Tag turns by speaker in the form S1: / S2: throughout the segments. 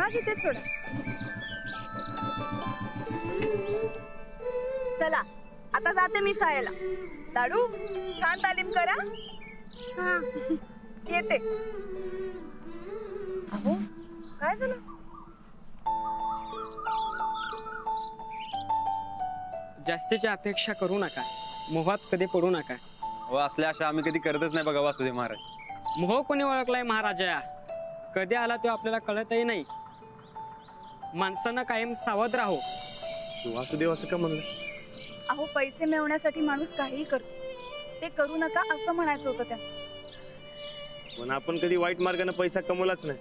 S1: Bag इथेच सोडा. चला आता जाते मी शाळेला. लाडू छान तालीम करा. येते. अहो काय झालं?
S2: जास्तीची अपेक्षा करू नका, मोहात कधी पडू नका.
S3: हो असल्या अशा आम्ही कधी करतच नाही बघा वासुदेव महाराज.
S2: मोह कोणी ओळखलाय महाराजा? कधी आला तो आपल्याला कळतही नाही. माणसानं कायम सावध राहो.
S3: वासुदेव असं का म्हणलं?
S1: अहो पैसे मिळवण्यासाठी माणूस काहीही करतो, ते करू नका असं म्हणायचं होतं त्यांना.
S3: पण आपण कधी वाईट मार्गाने पैसा कमवलाच नाही,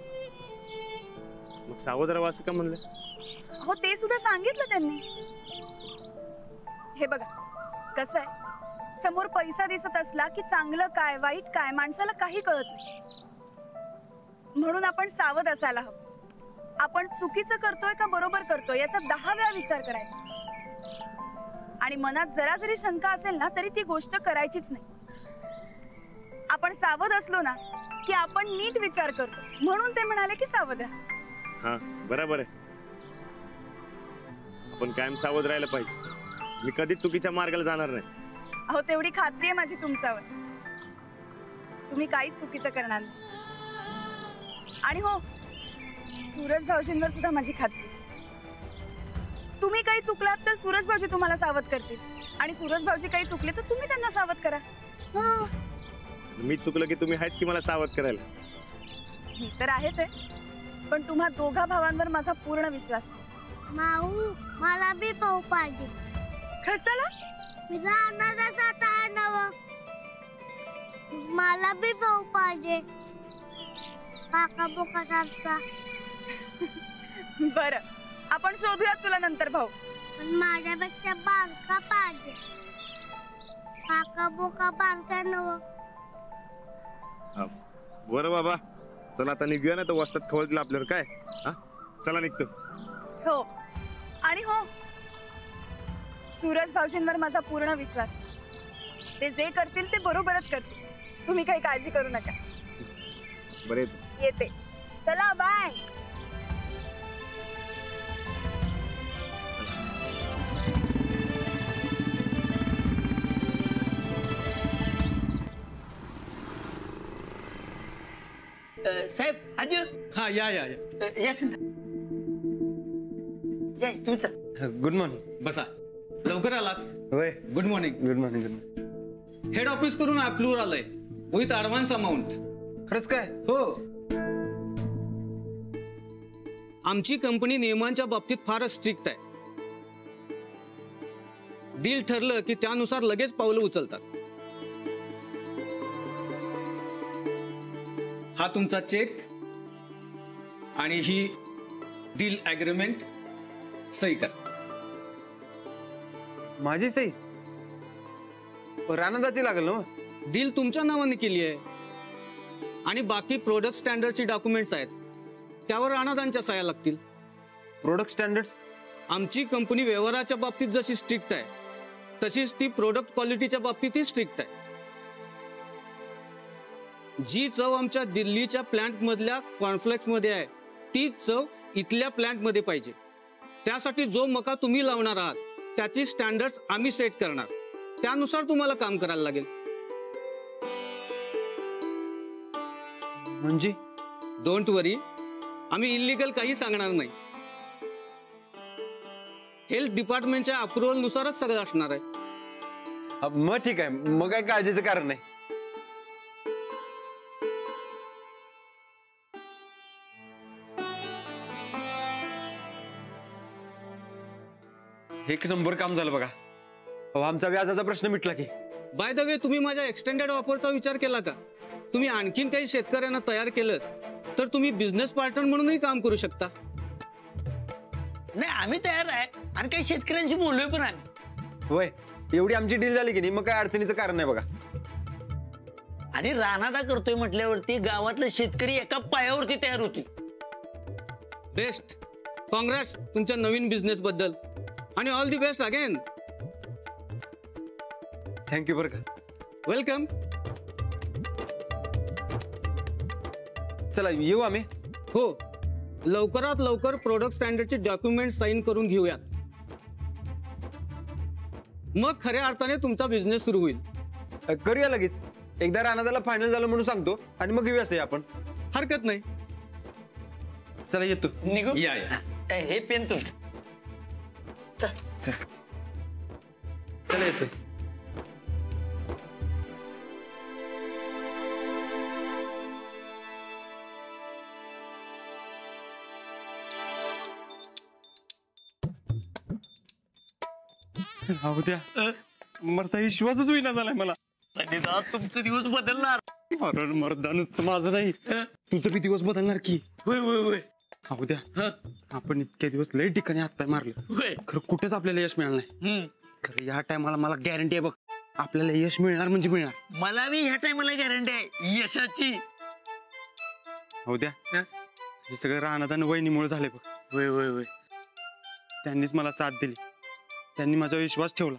S3: मग सावध राहा असं का म्हणलं?
S1: हो ते सुद्धा सांगितलं त्यांनी. हे बघा कसं आहे, समोर पैसा दिसत असला की चांगलं काय वाईट काय माणसाला काही कळत नाही. म्हणून आपण सावध असायला हवं. आपण चुकीचं करतोय का बरोबर करतोय याचा 10 वेळा विचार करायचा. आणि मनात जरा जरी शंका असेल ना तरी ती गोष्ट करायचीच नाही. आपण सावध असलो ना की आपण नीट विचार करतो, म्हणून ते म्हणाले की सावध राहा.
S3: हा बरोबर आहे, आपण कायम सावध राहायला पाहिजे. मी कधीच चुकीच्या मार्गाला जाणार नाही.
S1: अहो तेवढी खात्री आहे माझी तुमच्यावर, तुम्ही काहीच चुकीचं करणार नाही. आणि हो सूरज भाऊजींवर सुद्धा माझी खात्री. तुम्ही काही चुकलात तर सूरज भाऊजी तुम्हाला सावध करतील, आणि सूरज भाऊजी काही चुकले तर तुम्ही त्यांना सावध करा.
S3: मी चुकलं की तुम्ही आहेत की मला सावध करायला.
S1: मी तर आहेच आहे, पण तुम्हा दोघा भावांवर माझा पूर्ण विश्वास.
S4: माऊ मला बी भाऊ पाहिजे.
S1: कशाला?
S4: मी रानात आता आणावं. मला बी भाऊ पाहिजे काका बोकासारखा.
S1: बरं आपण शोधूया तुला नंतर भाऊ.
S4: पण माझ्यापेक्षा बारका पाहिजे. काका बोका बारका नव.
S3: बरं बाबा चला आता निघूया ना, तर वस्तात खवळलं आपल्यावर काय. हा चला निघतो.
S1: हो आणि हो सूरज भाऊजींवर माझा पूर्ण विश्वास. ते जे करतील ते बरोबरच करतील, तुम्ही काही काळजी करू नका.
S3: बरे
S1: येते. चला बाय.
S5: साहेब आजू.
S2: हा या या
S5: यस तुमचं.
S3: Good morning.
S2: बसा. लवकर आलात.
S3: होय
S2: good morning.
S3: Good morning. Good morning.
S2: Head office करून अप्रूव्हल आलंय विथ ऍडव्हान्स अमाऊंट.
S3: खरंच काय?
S2: हो. आमची कंपनी नियमांच्या बाबतीत फारच स्ट्रिक्ट आहे. डील ठरलं की त्यानुसार लगेच पावलं उचलतात. हा तुमचा चेक आणि ही डील ॲग्रीमेंट. सही कर.
S3: माझी सही रानंदाची लागेल ना?
S2: डील तुमच्या नावाने केली आहे आणि बाकी प्रोडक्ट स्टँडर्डची डॉक्युमेंट्स आहेत त्यावर राणादांच्या सह्या लागतील.
S3: Product standards?
S2: आमची कंपनी व्यवहाराच्या बाबतीत जशी स्ट्रिक्ट आहे तशीच ती प्रोडक्ट क्वालिटीच्या बाबतीतही स्ट्रिक्ट आहे. जी चव आमच्या दिल्लीच्या प्लांट मधल्या कॉर्नफ्लेक्स मध्ये आहे ती चव इथल्या प्लांट मध्ये पाहिजे. त्यासाठी जो मका तुम्ही लावणार आहात त्याची स्टँडर्ड्स आम्ही सेट करणार. त्यानुसार तुम्हाला काम करायला लागेल.
S3: म्हणजे?
S2: डोंट वरी, आम्ही इल्लीगल काही सांगणार नाही. हेल्थ डिपार्टमेंटच्या अप्रुव्हल नुसारच सगळं असणार आहे.
S3: मग ठीक आहे, मग काय काळजीचं कारण नाही. एक नंबर काम झालं बघा. आमचा व्याजाचा प्रश्न मिटला की.
S2: बाय द वे, तुम्ही माझ्या एक्सटेंडेड ऑफरचा विचार केला का? तुम्ही आणखीन काही शेतकऱ्यांना तयार केलं तर तुम्ही बिझनेस पार्टनर म्हणूनही काम करू शकता.
S5: नाही आम्ही तयार आहे आणि काही शेतकऱ्यांशी बोललोय पण आम्ही.
S3: होय, एवढी आमची डील झाली की नाही, मग काय अडचणीचं कारण नाही बघा.
S5: आणि रानादा करतोय म्हटल्यावरती गावातले शेतकरी एका पायावरती तयार होती.
S2: बेस्ट. काँग्रेस तुमच्या नवीन बिझनेस बद्दल आणि all the best again.
S3: Thank you बरं का.
S2: वेलकम.
S3: चला येऊ आम्ही.
S2: हो, लवकरात लवकर प्रोडक्ट स्टँडर्डचे डॉक्युमेंट साईन करून घेऊयात. मग खऱ्या अर्थाने तुमचा बिझनेस सुरू होईल.
S6: करूया लगेच. एकदा रानादाला फायनल झालं म्हणून सांगतो आणि मग घेऊया असं आपण.
S2: हरकत नाही.
S6: चला येतो.
S5: निघू.
S6: या.
S5: हे पेन तुमचं.
S6: चला येतो. राहू द्या. मरता विश्वासच होईना झालाय मला.
S5: तुमचे दिवस बदलणार.
S6: अरे मर्दा नुसतं माझं नाही, तुझं बी दिवस बदलणार की.
S5: होय होय होय
S6: राहू द्या. आपण इतक्या दिवस लई ठिकाणी हातपाय मारले,
S5: होय.
S6: खरं कुठेच आपल्याला यश मिळालं नाही. खरं या टायमाला मला गॅरंटी आहे बघ, आपल्याला यश मिळणार म्हणजे मिळणार.
S5: मला बी ह्या टायमाला गॅरंटी आहे यशाची.
S6: राहू द्या. हे सगळं राहणार वहिनीमुळे झाले बघ.
S5: होय होय होय.
S6: त्यांनीच मला साथ दिली, त्यांनी माझा विश्वास ठेवला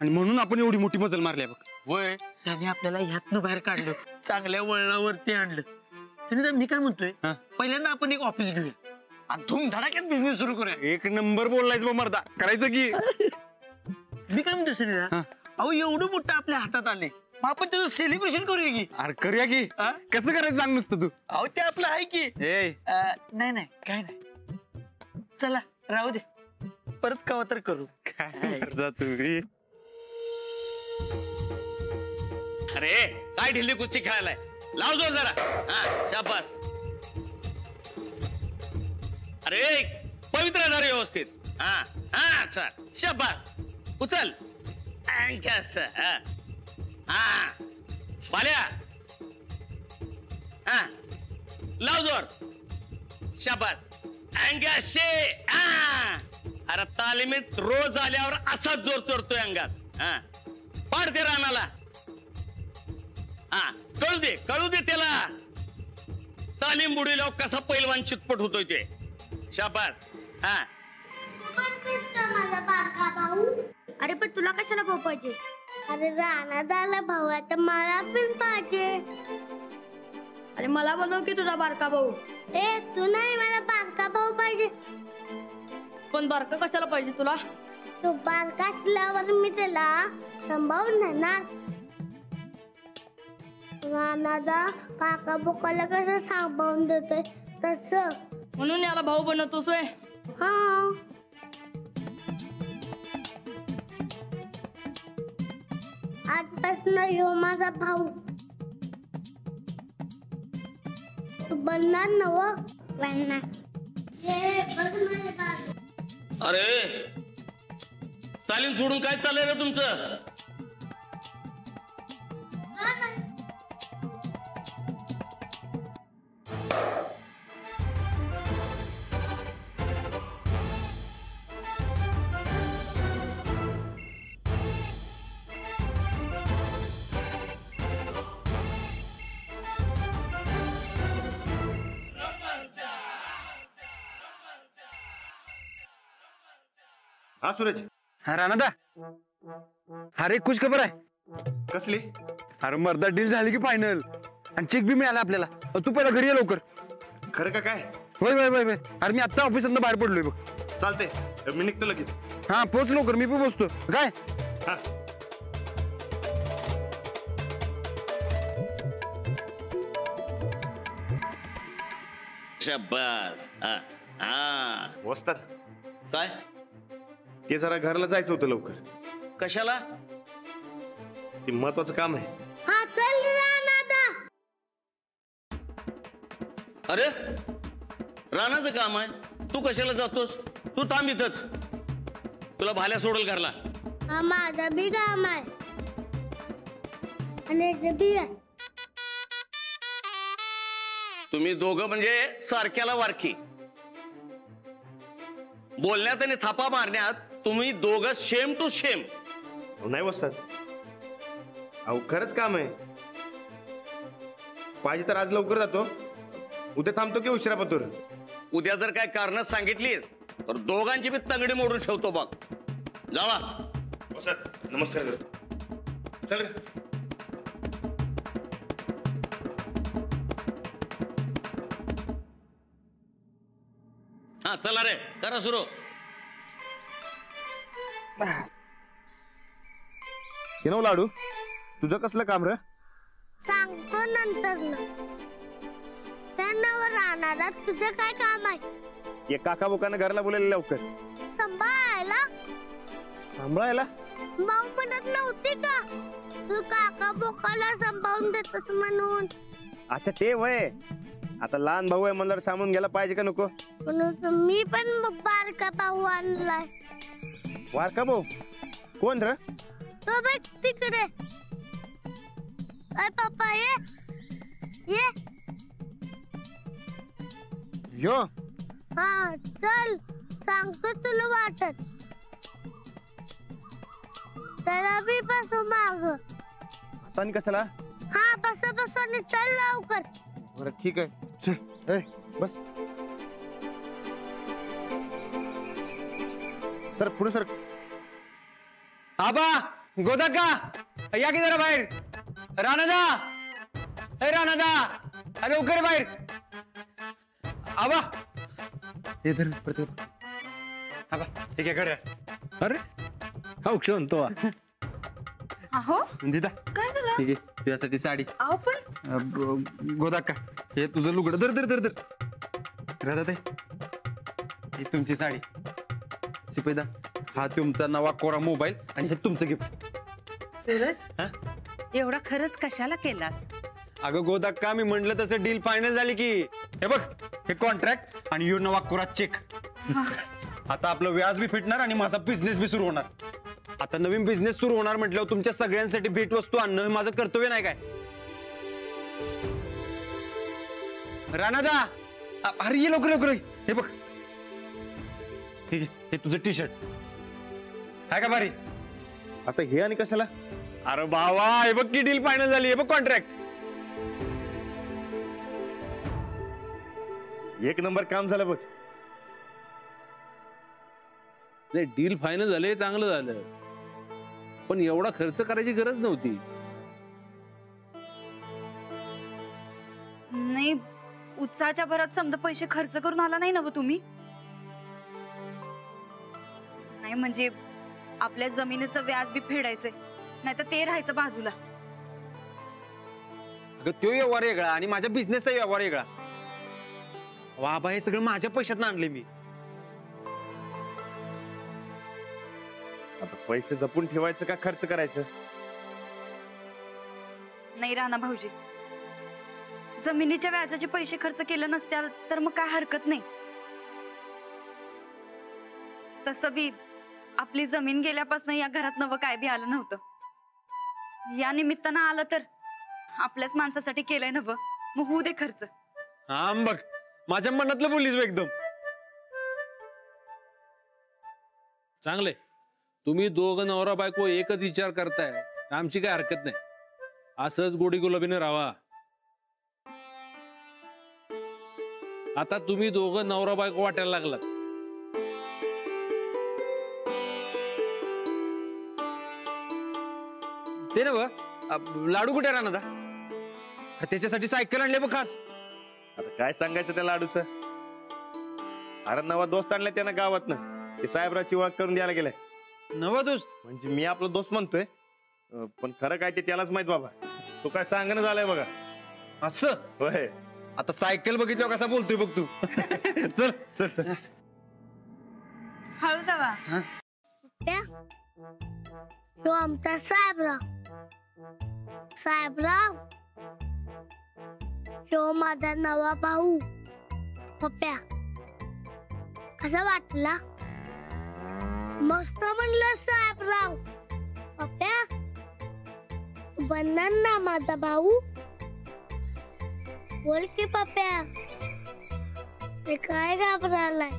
S6: आणि म्हणून आपण एवढी मोठी मजल मारली बघ.
S5: होय. त्याने आपल्याला ह्यातनं बाहेर काढलं, चांगल्या वळणावरती आणलं. सुनीता मी काय म्हणतोय, पहिल्यांदा आपण एक ऑफिस घेऊया आणि धूमधडाक्यात बिझनेस सुरू करूया.
S6: एक नंबर बोललायच बघ मर्दा, करायचं की.
S5: मी काय म्हणतो सुनीता, अहो एवढं मोठं आपल्या हातात आले, मग आपण त्याचं सेलिब्रेशन करूया की.
S6: अरे करूया की. कसं करायचं सांग नुसतं तू.
S5: अहो ते आपलं आहे की. नाही नाही काय नाही, चला राहू दे, परत कवा तर करू.
S6: काय करता तुम्ही.
S7: अरे काय ढिल्ली कुस्ती खेळायलाय, लाव जोर जरा. हा शाबास. अरे पवित्र धर व्यवस्थित. हा हा चल शाबास. उचल. हा हा बाल्या. हा लाव जोर. शाबास. अंगाशे. हा अरे तालिमीत रोज आल्यावर असाच जोर चढतोय अंगात. हा पाडते रानाला. हा कळू दे त्याला, तालीम बुडीला कसा पैलवान चितपट होतोय ते. शाबास. हा
S4: माझा बारका भाऊ. अरे पण तुला कशाला भाऊ पाहिजे. अरे रानादाला भाऊ आहे तर मला पण पाहिजे.
S1: अरे मला बनव की तुझा बारका भाऊ.
S4: ए तू नाही, मला बारका भाऊ पाहिजे.
S1: पण बारका कशाला पाहिजे तुला.
S4: तो बारका असल्यावर मी त्याला सांभाळून नेणार. रानादा काका बोकाला कसं सांभाळून देतोय तसं.
S1: म्हणून याला भाऊ बनवतोस व्हय.
S4: हा आजपासून ह्यो माझा भाऊ. तू बनणार नव. बनणार. ये बघ माझ्या बाजू.
S7: अरे तालीम सोडून काय चाललंय रे तुमचं.
S3: हा सूरज.
S6: हा रानादा. अरे खुश खबर आहे.
S3: कसली.
S6: अरे मर्दा डील झाली की फायनल आणि चेक बी मिळाला आपल्याला. तू पहिला घरी ये लवकर.
S3: खरं का काय.
S6: होय होय होय होय. अरे मी आता ऑफिसातनं बाहेर पडलोय बघ.
S3: चालते मी निघतो लगेच.
S6: हा पोच लवकर, मी पण बसतो काय.
S3: हा
S7: शाबास. हा हा
S3: वस्तात.
S7: काय
S3: ते जरा घरला जायचं होतं लवकर.
S7: कशाला.
S3: ते महत्वाचं काम आहे.
S4: हा चल रानादा.
S7: अरे रानाचं काम आहे, तू कशाला जातोस. तू थांब इथंच, तुला भाल्या सोडल घरला.
S4: हा माझा बी काम आहे आणि याचं बी आहे.
S7: तुम्ही दोघं म्हणजे सारख्याला वारकी. बोलण्यात आणि थापा मारण्यात तुम्ही दोघं सेम टू सेम.
S3: नाही वस्तात, अहो खरंच काम आहे. पाहिजे तर आज लवकर जातो, उद्या थांबतो की उशिरा पतूर.
S7: उद्या जर काय कारण सांगितली तर दोघांची मी तंगडी मोडून ठेवतो बघ. जावा.
S3: वस्तात नमस्कार करतो. चल रे.
S7: हा चला रे करा सुरू.
S3: किनव लाडू तुझं कसलं काम रे?
S4: सांगतो नंतर ना. त्यांना राहणार तुझं काय काम आहे?
S3: ये काका बोकानं घरला बोलायला लवकर.
S4: सांभाळायला
S3: सांभाळायला
S4: भाऊ म्हणत नव्हती का तू काका बोकाला सांभाळून देतस म्हणून?
S3: अच्छा ते वय. आता लहान भाऊ आहे म्हणल्यावर सामून गेला पाहिजे का नको?
S4: म्हणून मी पण बारका भाऊ आणलाय.
S3: वारका भाऊ कोण रे?
S4: तो बघ तिकडे. काय पप्पा ये ये.
S3: यो
S4: हा चल सांगतो तुला वाटत. त्याला बी बसू माग.
S3: आता आणि कशाला?
S4: हा बस बस आणि चल लवकर.
S3: बरं ठीक आहे चल. ए बस सर पुढे सर.
S6: आबा गोदाका या की जरा बाहेर. राणादा ए राणादा अरे लवकर बाहेर. आबा हे धर प्रत्येक. आबा ठीक आहे कडे. अरे हा क्षण तो
S1: अहो
S6: दिदा
S1: काय झालं?
S6: ठीक आहे तुझ्यासाठी साडी.
S1: अहो पण
S6: गोदाका हे तुझं लुगडं दर दर दर दर राहतात ही तुमची साडी. शिपेदा हा तुमचा नवा कोरा मोबाईल आणि हे तुमचं गिफ्ट.
S8: सूरज एवढा खरंच कशाला केलास?
S6: अगं गोदाक्का मी म्हटलं तसं डील फायनल झाली की. हे बघ हे कॉन्ट्रॅक्ट आणि यो नवा कोरा चेक. आता आपलं व्याज बी फिटणार आणि माझा बिझनेस बी सुरू होणार. आता नवीन बिझनेस सुरू होणार म्हटल्यावर तुमच्या सगळ्यांसाठी भेट वस्तू आणणं हे माझं कर्तव्य नाही काय? राणादा अरे ये लवकर लवकर. हे बघ ठीक आहे हे तुझं टी शर्ट आहे का भारी?
S3: आता हे आणि कशाला?
S6: अरे बाबा हे बघ की डील फायनल झाली. हे बघ कॉन्ट्रॅक्ट.
S3: एक नंबर काम झालं बघ.
S9: नाही डील फायनल झाले चांगलं झालं पण एवढा खर्च करायची गरज नव्हती.
S1: नाही उत्साहाच्या भरात समजा पैसे खर्च करून आला नाही ना व तुम्ही? नाही म्हणजे आपल्या जमिनीचं व्याज बी फेडायचंय नाही तर ते राहायचं बाजूला.
S6: अगं तो व्यवहार वेगळा आणि माझ्या बिझनेसचा व्यवहार वेगळा. बाबा हे सगळं माझ्या पैशात आणले मी.
S3: आता पैसे जपून ठेवायचं का खर्च करायचं?
S1: नाही राणा भाऊजी जमिनीच्या व्याजाचे पैसे खर्च केले नसत्याल तर मग काय हरकत नाही. तसं बी आपली जमीन गेल्यापासून या घरात नवं काय बी आलं नव्हतं. या निमित्तानं आलं तर आपल्याच माणसासाठी केलंय नवं मग होऊ दे खर्च.
S6: हा बघ माझ्या मनातलं बोललीस बघ एकदम.
S9: चांगले तुम्ही दोघं नवरा बायको एकच विचार करताय आमची काय हरकत नाही. असंच गोडी गुलाबीने राहा. आता तुम्ही दोघं नवरा बायको वाटायला लागलात.
S6: ते ना लाडू कुठे राहणार त्याच्यासाठी सायकल आणले बघ खास.
S3: आता काय सांगायचं त्या लाडूच? अरे नवा दोस्त आणलाय त्यानं गावातनं. ते साहेबराची ओळख करून द्यायला गेलाय.
S6: नवा दोस्त
S3: म्हणजे मी आपला दोस्त म्हणतोय पण खरं काय ते त्यालाच माहित बाबा. तो काय सांगणं झालंय बघा.
S6: असं
S3: होय.
S6: आता सायकल बघितल्यावर कसा बोलतोय बघ तू. चल चल चल
S1: हळू जावा.
S4: तो आमचा साहेबराव. साहेबराव तो माझा नवा भाऊ पप्प्या. कसा वाटला? मस्त म्हणलं साहेबराव. पप्प्या बनणार ना माझा भाऊ? बोल की पप्प्या. ते काय घाबरालाय?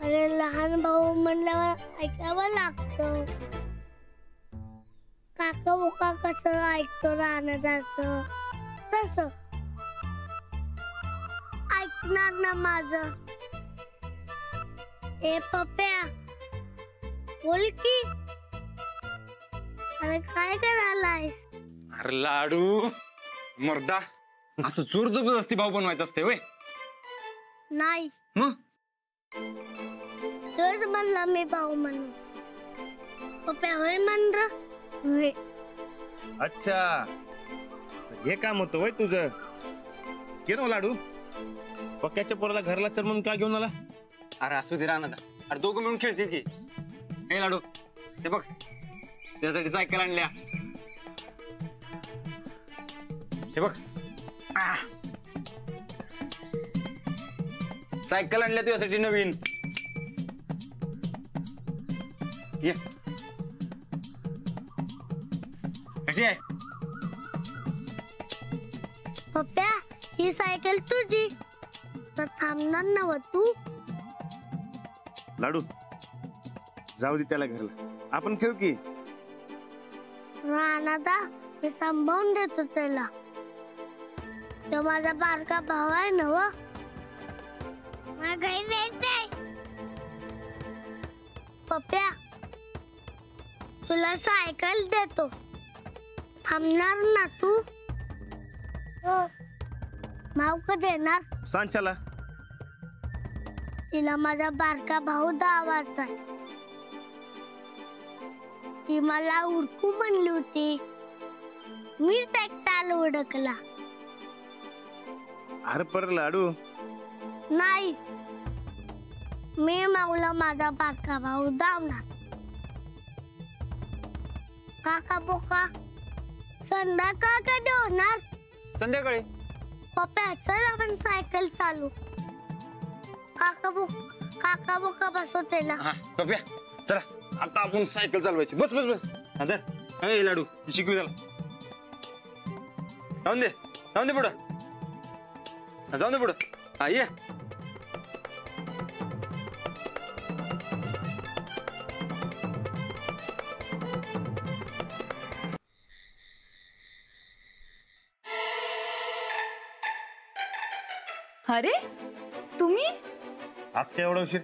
S4: अरे लहान भाऊ म्हणल्यावर ऐकावं लागतं. काका बुका कसं ऐकतो राहण्याचं तसं ऐकणार ना माझं. ए पप्प्या बोल की. अरे काय करायलायस?
S6: अरे लाडू मर्दा असं जोर जबरदस्ती भाऊ बनवायचं असते होय?
S4: नाही
S6: मग
S4: तोच म्हणला मी भाऊ म्हणून. पप्या होय म्हणलं. होय.
S3: अच्छा, हे काम होतं वय तुझं. घे ना लाडू. पक्क्याच्या पोराला घरला चल म्हणून का घेऊन आला?
S6: अरे असू दे राहणार. अरे दोघं मिळून खेळतील की. हे लाडू ते बघ, त्यासाठी सायकल आणल्या. हे बघ, सायकल आणल्या तुझ्यासाठी नवीन. ये कशी आहे?
S4: पप्या ही सायकल तुझी तर थांबणार नव तू.
S3: लाडू जाऊ दे त्याला घरला, आपण खेळू की.
S4: राणादा मी सांभाळून देतो त्याला. तो माझा बारका भाऊ आहे ना व. मला घरी जायचंय. पप्या तुला सायकल देतो, थांबणार ना तू? हो. भाऊ का देणार?
S3: सांच्याला
S4: तिला माझा बारका भाऊ 10 वाजता. ती मला उडकू म्हणली होती, मीच एकटाल उडकला.
S3: अरे पर लाडू
S4: नाही, मी माऊला माझा बारका भाऊ धावणार. काका बोका संध्याकाळ कधी होणार?
S6: संध्याकाळी.
S4: पप्या चल आपण सायकल चालू. काका बोका बसव त्याला.
S6: हा पप्या चला आता आपण सायकल चालवायची. बस बस बस. आता हे लाडू शिकवी त्याला. जाऊन दे पुढं. जाऊन दे पुढं. हा ये.
S1: अरे तुम्ही?
S3: आज काय एवढा उशीर?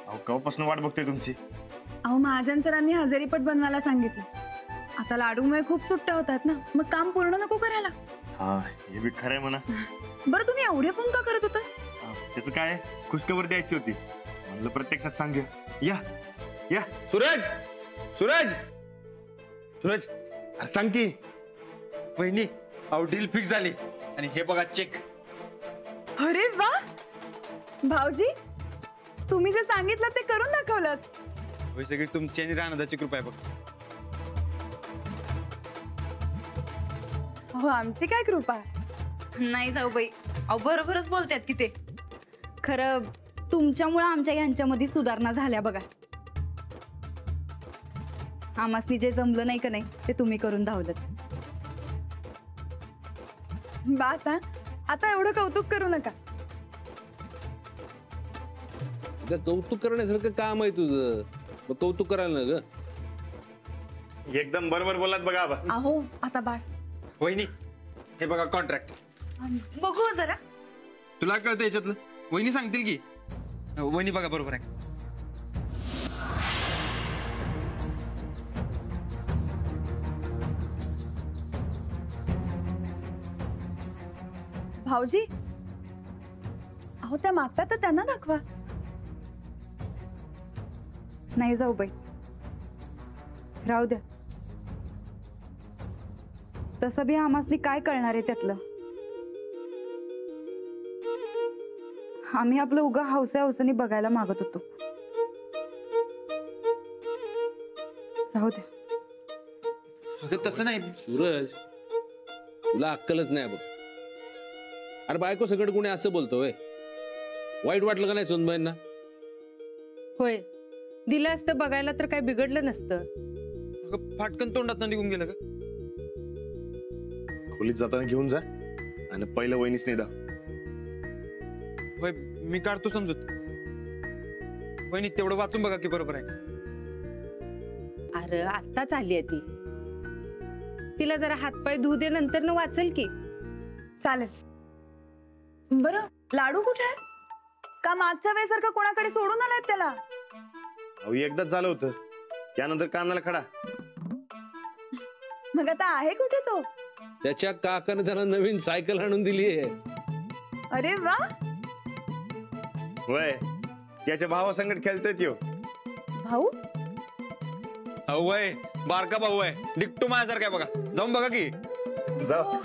S3: अहो केव्हापासून वाट बघतोय तुमची.
S1: अहो महाजन सरांनी हजेरीपट बनवायला सांगितलं. आता लाडूमुळे खूप सुट्ट्या होतात ना, मग काम पूर्ण नको करायला.
S3: हा हे बी खरंय म्हणा.
S1: बरं तुम्ही एवढे फोन का करत होता?
S3: त्याचं काय, खुशखबर द्यायची होती म्हणलं प्रत्यक्षात सांगूया. या या
S6: सूरज सूरज सूरज अरे सांग की. वहिनी अहो डील फिक्स झाली आणि हे बघा चेक.
S1: अरे वा भाऊजी, तुम्ही जे सांगितलं ते करून दाखवलं.
S6: होय सगळी तुमची आणि राणादाची कृपा आहे बघ.
S1: हो आमची काय कृपा.
S10: नाही जाऊ बाई, अहो बरोबरच बोलतात की ते. खरं तुमच्यामुळे आमच्या ह्यांच्यामध्ये सुधारणा झाल्या बघा. आमासनी जे जमलं नाही का नाही ते तुम्ही करून धावलं.
S1: बास हा, आता एवढं कौतुक करू नका.
S9: कौतुक करण्यासारखं काम आहे तुझं, मग कौतुक करायला ना ग.
S3: एकदम बरोबर बोलात बघा आबा.
S1: अहो आता बास.
S6: वहिनी हे बघा कॉन्ट्रॅक्ट.
S10: बघू जरा.
S6: तुला कळतं याच्यातलं? वहिनी सांगतील की. वहिनी बघा बरोबर आहे.
S1: भाऊजी अहो त्या मागतात तर त्यांना दाखवा.
S10: नाही जाऊ बाई, राहू द्या. तसं बी आम्हासनी काय कळणार आहे त्यातलं. आम्ही आपलं उगा हौसाने बघायला मागत होतो. राहू द्या.
S6: अगं तसं नाही
S9: सूरज, तुला अक्कलच नाही बघ. अरे बायको सगळं कोणी असं बोलतोय? वाईट वाटलं का नाही सोनबाईंना?
S8: होय, दिलं असतं बघायला तर काय बिघडलं नसतं.
S6: अगं फाटकन तोंडात निघून गेलं का?
S3: खोलीत जाताना घेऊन जा आणि पहिलं वहिनीच नाही दा.
S6: होय मी काढतो समजूत. वहिनी तेवढं वाचून बघा की बरोबर आहे.
S8: अरे आत्ताच आली आहे ती. तिला जरा हातपाय धुऊ दे, नंतर न वाचल की.
S1: चालेल. बरं लाडू कुठे आहे? का मागच्या वेळेसारखं कोणाकडे सोडून आलाय त्याला?
S3: अहो एकदाच झालं होतं, त्यानंतर कानाला खडा.
S1: मग आता आहे कुठे तो?
S9: त्याच्या काकाने त्याला नवीन सायकल आणून दिली आहे.
S1: अरे वा,
S3: वय त्याच्या भावासंगत खेळतोय त्यो.
S10: भाऊ
S6: अहो वय बारका भाऊ आहे डिक्टो माझ्यासारखा आहे बघा जाऊन बघा की
S3: जाऊ